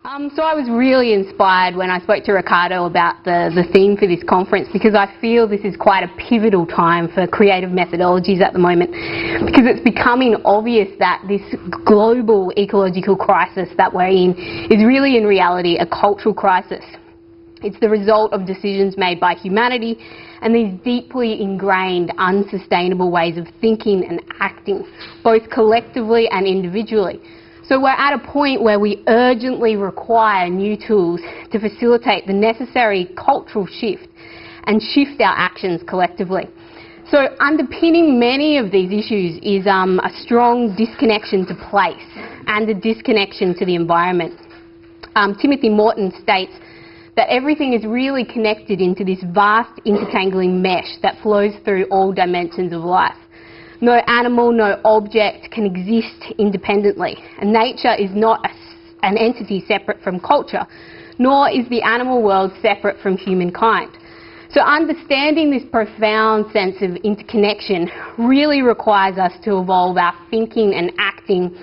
So I was really inspired when I spoke to Ricardo about the theme for this conference, because I feel this is quite a pivotal time for creative methodologies at the moment, because it's becoming obvious that this global ecological crisis that we're in is really in reality a cultural crisis. It's the result of decisions made by humanity and these deeply ingrained, unsustainable ways of thinking and acting, both collectively and individually. So we're at a point where we urgently require new tools to facilitate the necessary cultural shift and shift our actions collectively. So underpinning many of these issues is a strong disconnection to place and a disconnection to the environment. Timothy Morton states that everything is really connected into this vast intertangling mesh that flows through all dimensions of life. No animal, no object can exist independently, and nature is not an entity separate from culture, nor is the animal world separate from humankind. So understanding this profound sense of interconnection really requires us to evolve our thinking and acting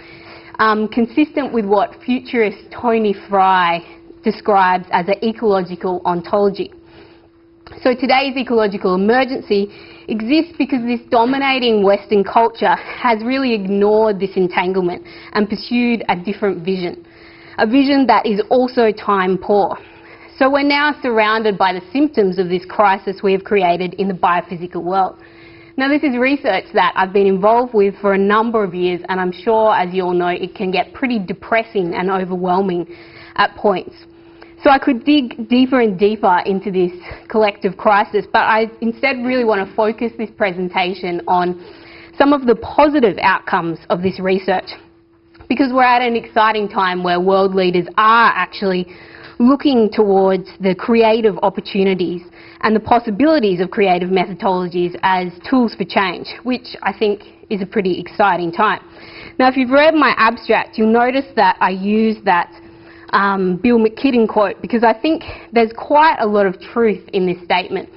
consistent with what futurist Tony Fry describes as an ecological ontology. So today's ecological emergency exists because this dominating Western culture has really ignored this entanglement and pursued a different vision, a vision that is also time poor. So we're now surrounded by the symptoms of this crisis we have created in the biophysical world. Now, this is research that I've been involved with for a number of years, and I'm sure, as you all know, it can get pretty depressing and overwhelming at points. So I could dig deeper and deeper into this collective crisis, but I instead really want to focus this presentation on some of the positive outcomes of this research, because we're at an exciting time where world leaders are actually looking towards the creative opportunities and the possibilities of creative methodologies as tools for change, which I think is a pretty exciting time. Now, if you've read my abstract, you'll notice that I use that Bill McKibben quote, because I think there's quite a lot of truth in this statement.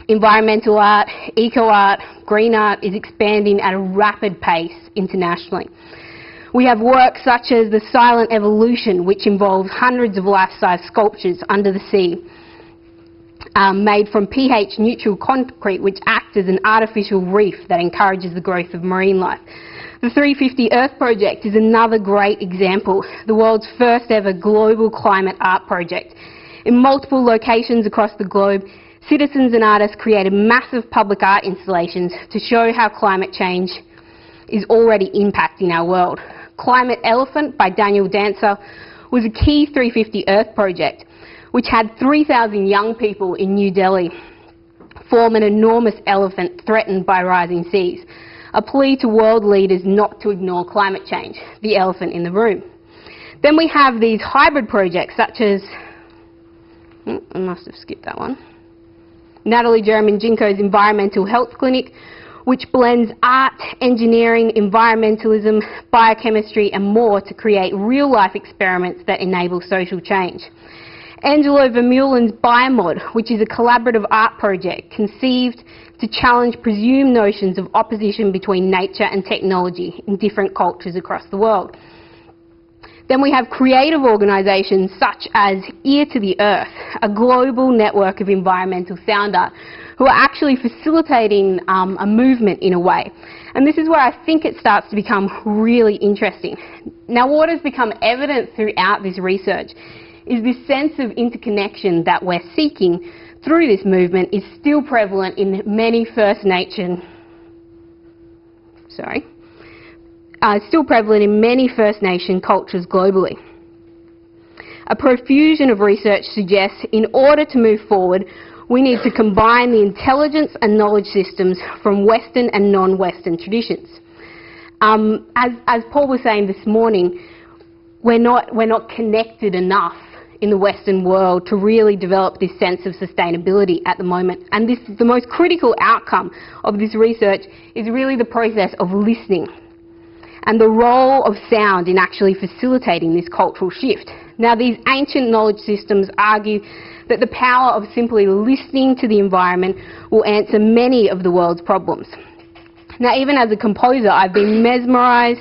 Environmental art, eco-art, green art is expanding at a rapid pace internationally. We have work such as The Silent Evolution, which involves hundreds of life-size sculptures under the sea, made from pH-neutral concrete, which acts as an artificial reef that encourages the growth of marine life. The 350 Earth project is another great example, the world's first ever global climate art project. In multiple locations across the globe, citizens and artists created massive public art installations to show how climate change is already impacting our world. Climate Elephant by Daniel Dancer was a key 350 Earth project, which had 3,000 young people in New Delhi form an enormous elephant threatened by rising seas. A plea to world leaders not to ignore climate change, the elephant in the room. Then we have these hybrid projects such as, I must have skipped that one, Natalie Jereminchenko's Environmental Health Clinic, which blends art, engineering, environmentalism, biochemistry and more to create real-life experiments that enable social change. Angelo Vermeulen's Biomod, which is a collaborative art project conceived to challenge presumed notions of opposition between nature and technology in different cultures across the world. Then we have creative organisations such as Ear to the Earth, a global network of environmental sound art, who are actually facilitating a movement in a way. And this is where I think it starts to become really interesting. Now, what has become evident throughout this research is this sense of interconnection that we're seeking through this movement is still prevalent in many First Nation cultures globally. A profusion of research suggests in order to move forward, we need to combine the intelligence and knowledge systems from Western and non-Western traditions. As Paul was saying this morning, we're not connected enough in the Western world to really develop this sense of sustainability at the moment. And this, the most critical outcome of this research is really the process of listening and the role of sound in actually facilitating this cultural shift. Now, these ancient knowledge systems argue that the power of simply listening to the environment will answer many of the world's problems. Now, even as a composer, I've been mesmerised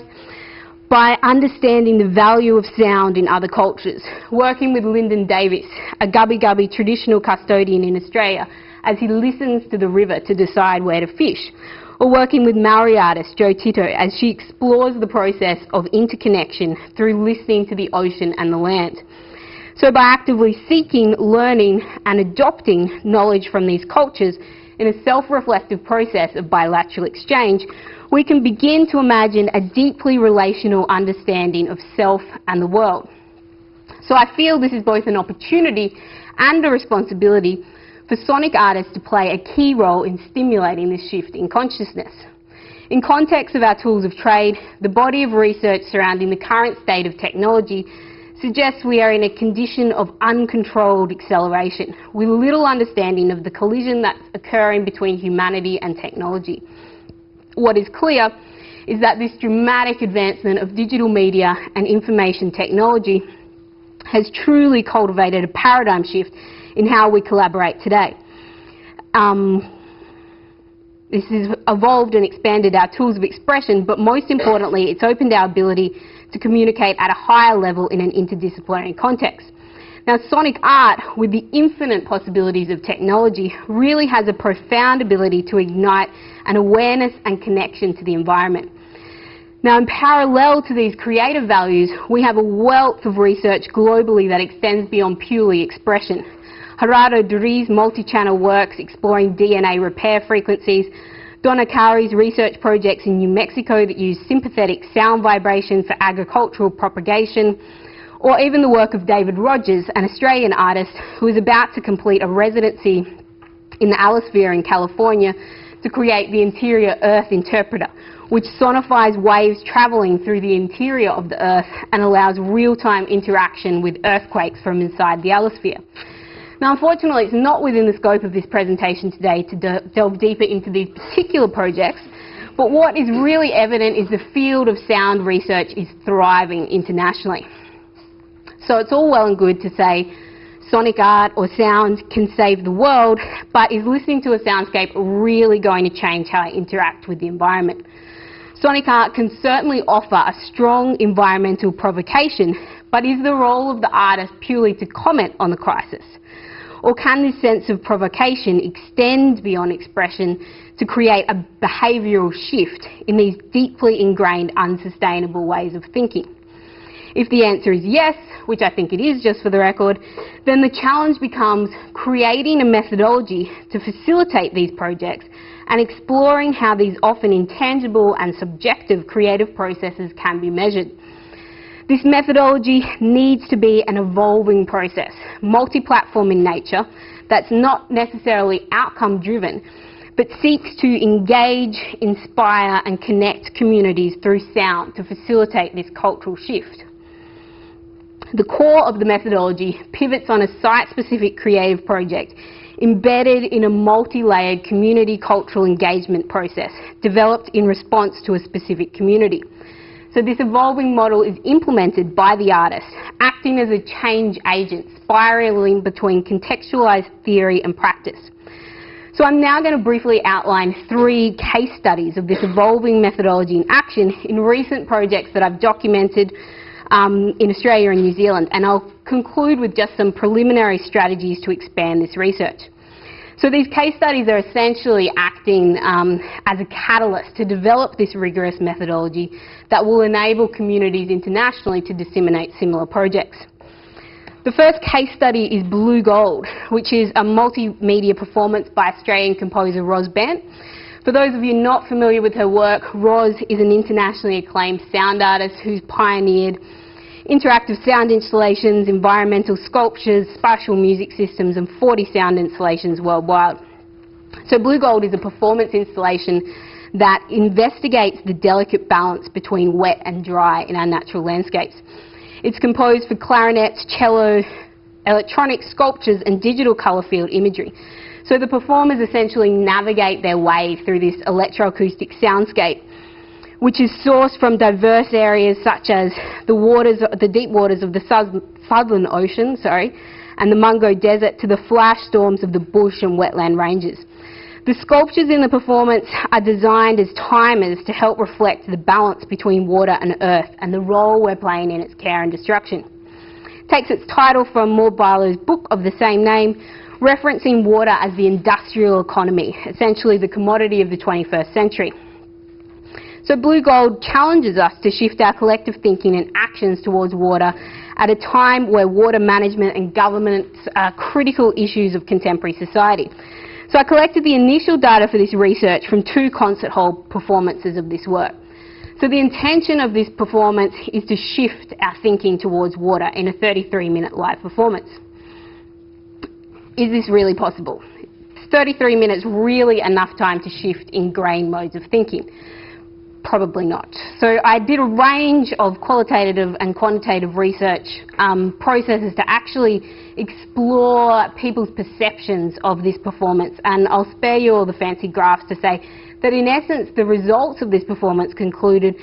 by understanding the value of sound in other cultures, working with Lyndon Davis, a Gubbi Gubbi traditional custodian in Australia, as he listens to the river to decide where to fish, or working with Maori artist Jo Tito as she explores the process of interconnection through listening to the ocean and the land. So by actively seeking, learning and adopting knowledge from these cultures in a self-reflective process of bilateral exchange, we can begin to imagine a deeply relational understanding of self and the world. So I feel this is both an opportunity and a responsibility for sonic artists to play a key role in stimulating this shift in consciousness. In context of our tools of trade, the body of research surrounding the current state of technology suggests we are in a condition of uncontrolled acceleration, with little understanding of the collision that's occurring between humanity and technology. What is clear is that this dramatic advancement of digital media and information technology has truly cultivated a paradigm shift in how we collaborate today. This has evolved and expanded our tools of expression, but most importantly, it's opened our ability to communicate at a higher level in an interdisciplinary context. Now, sonic art, with the infinite possibilities of technology, really has a profound ability to ignite an awareness and connection to the environment. Now, in parallel to these creative values, we have a wealth of research globally that extends beyond purely expression. Gerardo Duri's multi-channel works exploring DNA repair frequencies, Donna Kari's research projects in New Mexico that use sympathetic sound vibration for agricultural propagation, or even the work of David Rogers, an Australian artist who is about to complete a residency in the Alisphere in California to create the Interior Earth Interpreter, which sonifies waves travelling through the interior of the Earth and allows real-time interaction with earthquakes from inside the Alisphere. Now, unfortunately, it's not within the scope of this presentation today to delve deeper into these particular projects, but what is really evident is the field of sound research is thriving internationally. So it's all well and good to say sonic art or sound can save the world, but is listening to a soundscape really going to change how I interact with the environment? Sonic art can certainly offer a strong environmental provocation, but is the role of the artist purely to comment on the crisis? Or can this sense of provocation extend beyond expression to create a behavioural shift in these deeply ingrained, unsustainable ways of thinking? If the answer is yes, which I think it is just for the record, then the challenge becomes creating a methodology to facilitate these projects and exploring how these often intangible and subjective creative processes can be measured. This methodology needs to be an evolving process, multi-platform in nature, that's not necessarily outcome-driven, but seeks to engage, inspire and connect communities through sound to facilitate this cultural shift. The core of the methodology pivots on a site-specific creative project embedded in a multi-layered community cultural engagement process developed in response to a specific community. So this evolving model is implemented by the artist, acting as a change agent, spiraling between contextualized theory and practice. So I'm now going to briefly outline 3 case studies of this evolving methodology in action in recent projects that I've documented in Australia and New Zealand, and I'll conclude with just some preliminary strategies to expand this research. So these case studies are essentially acting as a catalyst to develop this rigorous methodology that will enable communities internationally to disseminate similar projects. The first case study is Blue Gold, which is a multimedia performance by Australian composer Ros Bent. For those of you not familiar with her work, Ros is an internationally acclaimed sound artist who's pioneered interactive sound installations, environmental sculptures, spatial music systems and 40 sound installations worldwide. So Blue Gold is a performance installation that investigates the delicate balance between wet and dry in our natural landscapes. It's composed for clarinets, cello, electronic sculptures and digital colour field imagery. So the performers essentially navigate their way through this electroacoustic soundscape, which is sourced from diverse areas such as the deep waters of the Southern Ocean, and the Mungo Desert to the flash storms of the bush and wetland ranges. The sculptures in the performance are designed as timers to help reflect the balance between water and earth and the role we're playing in its care and destruction. It takes its title from Maud Barlow's book of the same name, referencing water as the industrial economy, essentially the commodity of the 21st century. So Blue Gold challenges us to shift our collective thinking and actions towards water at a time where water management and governance are critical issues of contemporary society. So I collected the initial data for this research from 2 concert hall performances of this work. So the intention of this performance is to shift our thinking towards water in a 33-minute live performance. Is this really possible? Is 33 minutes really enough time to shift ingrained modes of thinking? Probably not. So I did a range of qualitative and quantitative research processes to actually explore people's perceptions of this performance, and I'll spare you all the fancy graphs to say that in essence the results of this performance concluded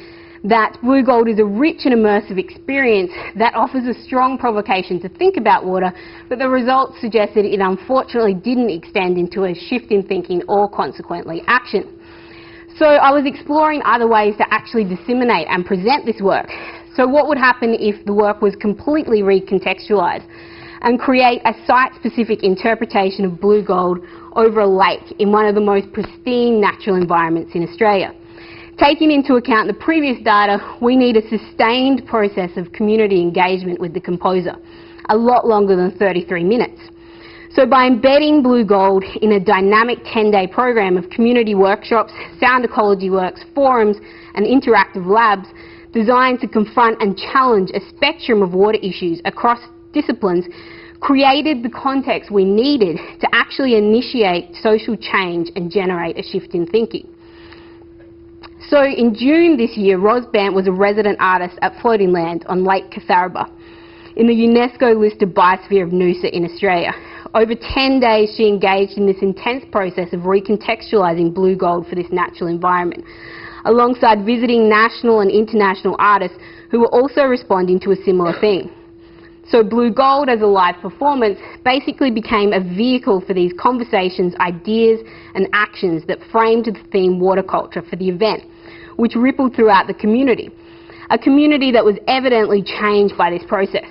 that Blue Gold is a rich and immersive experience that offers a strong provocation to think about water, but the results suggested it unfortunately didn't extend into a shift in thinking or consequently action. So I was exploring other ways to actually disseminate and present this work. So what would happen if the work was completely recontextualised and create a site-specific interpretation of Blue Gold over a lake in one of the most pristine natural environments in Australia? Taking into account the previous data, we need a sustained process of community engagement with the composer, a lot longer than 33 minutes. So by embedding Blue Gold in a dynamic 10-day program of community workshops, sound ecology works, forums and interactive labs designed to confront and challenge a spectrum of water issues across disciplines, created the context we needed to actually initiate social change and generate a shift in thinking. So in June this year, Ros Bant was a resident artist at Floating Land on Lake Catharaba in the UNESCO listed biosphere of Noosa in Australia. Over 10 days she engaged in this intense process of recontextualising Blue Gold for this natural environment, alongside visiting national and international artists who were also responding to a similar theme. So Blue Gold as a live performance basically became a vehicle for these conversations, ideas and actions that framed the theme water culture for the event, which rippled throughout the community. A community that was evidently changed by this process.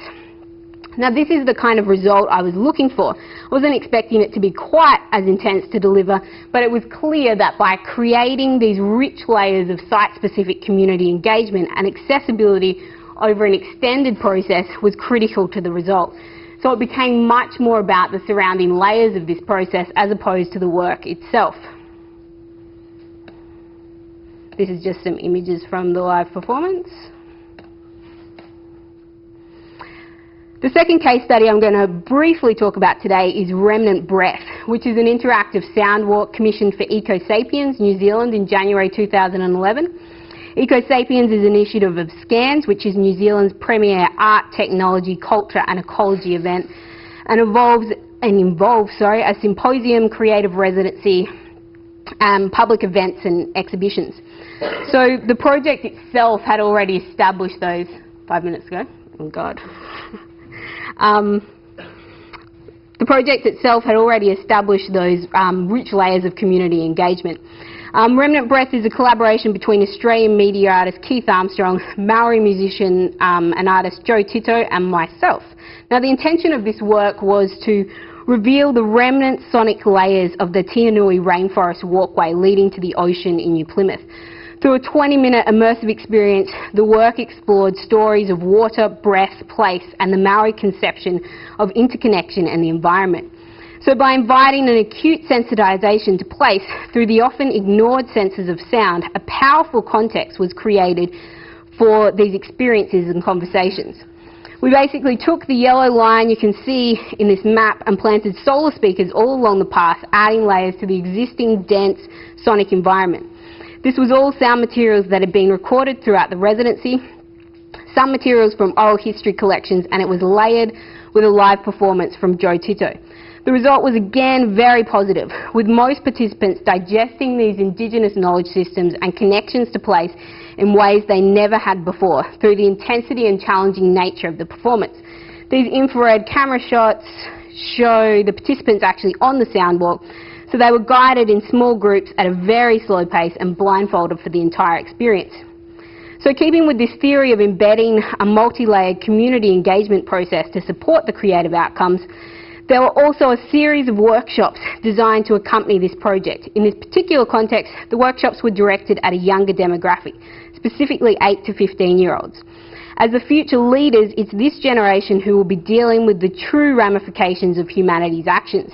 Now this is the kind of result I was looking for. I wasn't expecting it to be quite as intense to deliver, but it was clear that by creating these rich layers of site-specific community engagement and accessibility over an extended process was critical to the result. So it became much more about the surrounding layers of this process as opposed to the work itself. This is just some images from the live performance. The second case study I'm going to briefly talk about today is Remnant Breath, which is an interactive sound walk commissioned for Eco-Sapiens New Zealand in January 2011. Eco-Sapiens is an initiative of SCANS, which is New Zealand's premier art, technology, culture and ecology event, and involves a symposium, creative residency, public events and exhibitions. So the project itself had already established those 5 minutes ago. Oh God. The project itself had already established those rich layers of community engagement. Remnant Breath is a collaboration between Australian media artist Keith Armstrong, Maori musician and artist Joe Tito and myself. Now the intention of this work was to reveal the remnant sonic layers of the Tianui rainforest walkway leading to the ocean in New Plymouth. Through a 20-minute immersive experience, the work explored stories of water, breath, place and the Maori conception of interconnection and the environment. So by inviting an acute sensitisation to place through the often ignored senses of sound, a powerful context was created for these experiences and conversations. We basically took the yellow line you can see in this map and planted solar speakers all along the path, adding layers to the existing dense sonic environment. This was all sound materials that had been recorded throughout the residency, some materials from oral history collections, and it was layered with a live performance from Joe Tito. The result was again very positive, with most participants digesting these Indigenous knowledge systems and connections to place in ways they never had before, through the intensity and challenging nature of the performance. These infrared camera shots show the participants actually on the soundwalk, So they were guided in small groups at a very slow pace and blindfolded for the entire experience. So keeping with this theory of embedding a multi-layered community engagement process to support the creative outcomes, there were also a series of workshops designed to accompany this project. In this particular context, the workshops were directed at a younger demographic, specifically 8 to 15-year-olds. As the future leaders, it's this generation who will be dealing with the true ramifications of humanity's actions.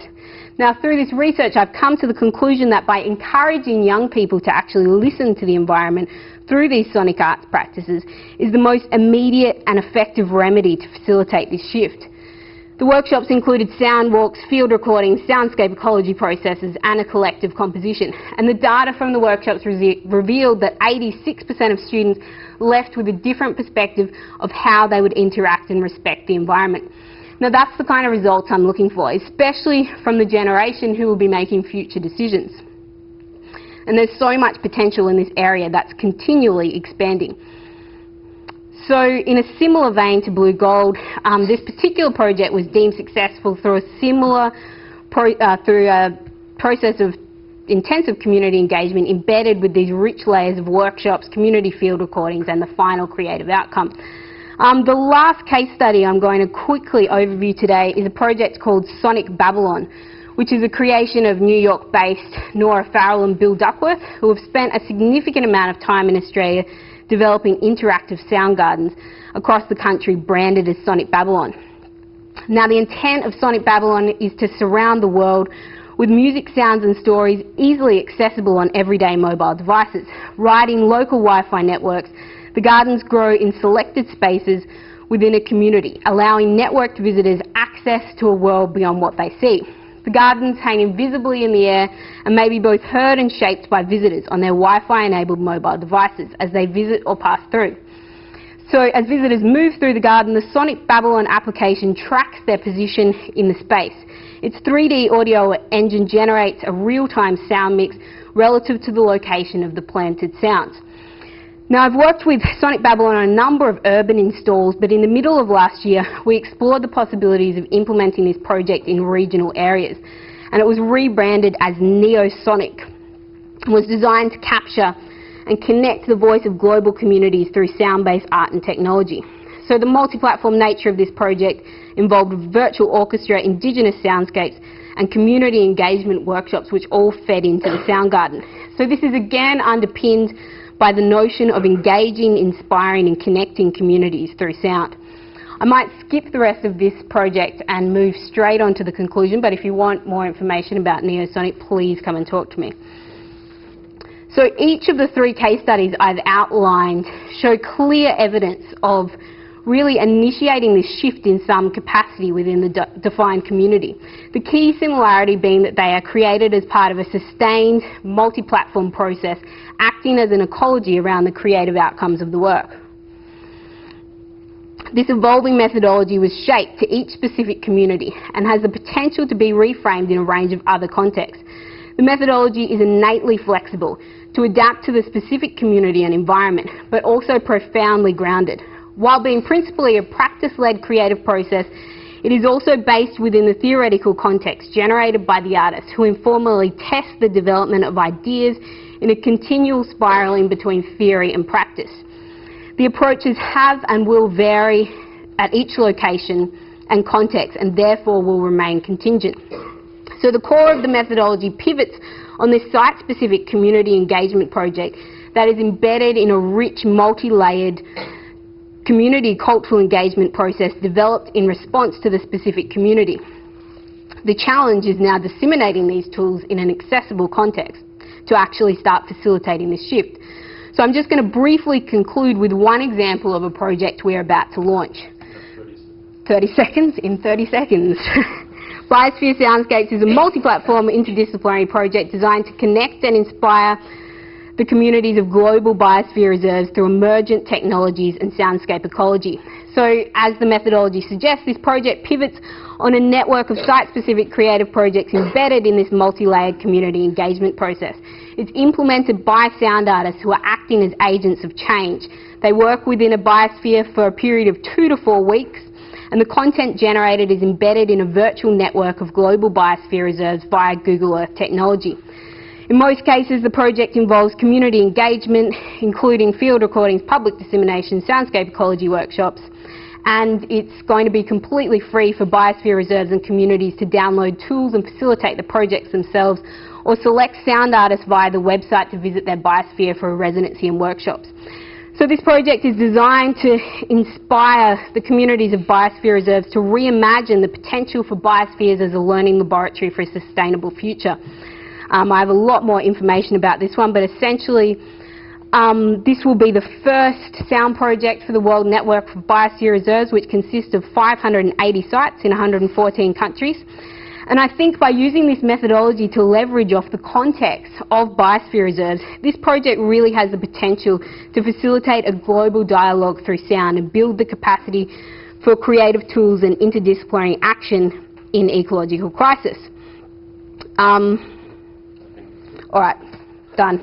Now, through this research, I've come to the conclusion that by encouraging young people to actually listen to the environment through these sonic arts practices is the most immediate and effective remedy to facilitate this shift. The workshops included sound walks, field recordings, soundscape ecology processes and a collective composition. And the data from the workshops revealed that 86% of students left with a different perspective of how they would interact and respect the environment. Now that's the kind of results I'm looking for, especially from the generation who will be making future decisions. And there's so much potential in this area that's continually expanding. So in a similar vein to Blue Gold, this particular project was deemed successful through a process of intensive community engagement embedded with these rich layers of workshops, community field recordings and the final creative outcome. The last case study I'm going to quickly overview today is a project called Sonic Babylon, which is a creation of New York-based Nora Farrell and Bill Duckworth, who have spent a significant amount of time in Australia developing interactive sound gardens across the country branded as Sonic Babylon. Now the intent of Sonic Babylon is to surround the world with music, sounds and stories easily accessible on everyday mobile devices. Riding local Wi-Fi networks, the gardens grow in selected spaces within a community, allowing networked visitors access to a world beyond what they see. The gardens hang invisibly in the air and may be both heard and shaped by visitors on their Wi-Fi enabled mobile devices as they visit or pass through. So as visitors move through the garden, the Sonic Babylon application tracks their position in the space. Its 3D audio engine generates a real-time sound mix relative to the location of the planted sounds. Now I've worked with Sonic Babylon on a number of urban installs, but in the middle of last year we explored the possibilities of implementing this project in regional areas, and it was rebranded as Neosonic. It was designed to capture and connect the voice of global communities through sound-based art and technology. So the multi-platform nature of this project involved virtual orchestra, indigenous soundscapes and community engagement workshops which all fed into the sound garden. So this is again underpinned by the notion of engaging, inspiring and connecting communities through sound. I might skip the rest of this project and move straight on to the conclusion, but if you want more information about Neosonic, please come and talk to me. So each of the 3 case studies I've outlined show clear evidence of really initiating this shift in some capacity within the defined community. The key similarity being that they are created as part of a sustained multi-platform process acting as an ecology around the creative outcomes of the work. This evolving methodology was shaped to each specific community and has the potential to be reframed in a range of other contexts. The methodology is innately flexible to adapt to the specific community and environment, but also profoundly grounded. While being principally a practice-led creative process, it is also based within the theoretical context generated by the artists who informally test the development of ideas in a continual spiralling between theory and practice. The approaches have and will vary at each location and context and therefore will remain contingent. So the core of the methodology pivots on this site-specific community engagement project that is embedded in a rich, multi-layered community cultural engagement process developed in response to the specific community. The challenge is now disseminating these tools in an accessible context to actually start facilitating this shift. So I'm just going to briefly conclude with one example of a project we're about to launch. 30 seconds? In 30 seconds. Biosphere Soundscapes is a multi-platform interdisciplinary project designed to connect and inspire the communities of global biosphere reserves through emergent technologies and soundscape ecology. So, as the methodology suggests, this project pivots on a network of site-specific creative projects embedded in this multi-layered community engagement process. It's implemented by sound artists who are acting as agents of change. They work within a biosphere for a period of 2 to 4 weeks, and the content generated is embedded in a virtual network of global biosphere reserves via Google Earth technology. In most cases, the project involves community engagement, including field recordings, public dissemination, soundscape ecology workshops, and it's going to be completely free for biosphere reserves and communities to download tools and facilitate the projects themselves, or select sound artists via the website to visit their biosphere for a residency and workshops. So this project is designed to inspire the communities of biosphere reserves to reimagine the potential for biospheres as a learning laboratory for a sustainable future. I have a lot more information about this one, but essentially this will be the first sound project for the World Network for Biosphere Reserves, which consists of 580 sites in 114 countries. And I think by using this methodology to leverage off the context of biosphere reserves, this project really has the potential to facilitate a global dialogue through sound and build the capacity for creative tools and interdisciplinary action in ecological crisis. All right, done.